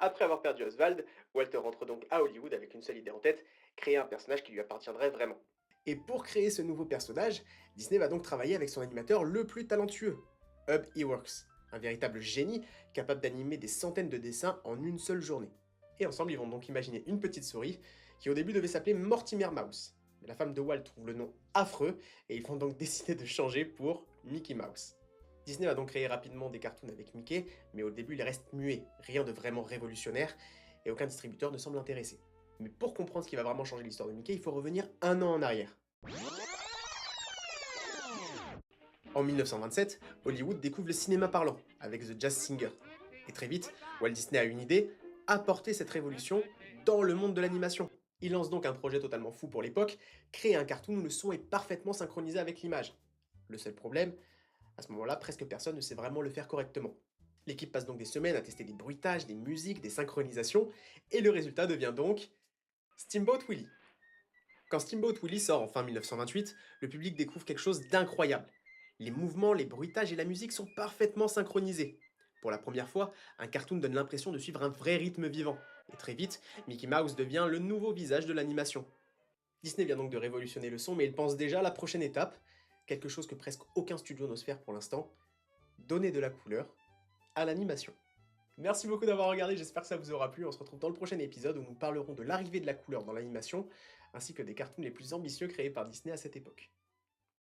Après avoir perdu Oswald, Walter rentre donc à Hollywood avec une seule idée en tête, créer un personnage qui lui appartiendrait vraiment. Et pour créer ce nouveau personnage, Disney va donc travailler avec son animateur le plus talentueux, Hub Iwerks, un véritable génie capable d'animer des centaines de dessins en une seule journée. Et ensemble, ils vont donc imaginer une petite souris qui au début devait s'appeler Mortimer Mouse. Mais la femme de Walt trouve le nom affreux et ils vont donc décider de changer pour Mickey Mouse. Disney va donc créer rapidement des cartoons avec Mickey, mais au début il reste muet, rien de vraiment révolutionnaire, et aucun distributeur ne semble intéressé. Mais pour comprendre ce qui va vraiment changer l'histoire de Mickey, il faut revenir un an en arrière. En 1927, Hollywood découvre le cinéma parlant, avec The Jazz Singer. Et très vite, Walt Disney a une idée, apporter cette révolution dans le monde de l'animation. Il lance donc un projet totalement fou pour l'époque, créer un cartoon où le son est parfaitement synchronisé avec l'image. Le seul problème, à ce moment-là, presque personne ne sait vraiment le faire correctement. L'équipe passe donc des semaines à tester des bruitages, des musiques, des synchronisations, et le résultat devient donc Steamboat Willie. Quand Steamboat Willie sort en fin 1928, le public découvre quelque chose d'incroyable. Les mouvements, les bruitages et la musique sont parfaitement synchronisés. Pour la première fois, un cartoon donne l'impression de suivre un vrai rythme vivant. Et très vite, Mickey Mouse devient le nouveau visage de l'animation. Disney vient donc de révolutionner le son, mais il pense déjà à la prochaine étape, quelque chose que presque aucun studio n'ose faire pour l'instant, donner de la couleur à l'animation. Merci beaucoup d'avoir regardé, j'espère que ça vous aura plu. On se retrouve dans le prochain épisode où nous parlerons de l'arrivée de la couleur dans l'animation, ainsi que des cartoons les plus ambitieux créés par Disney à cette époque.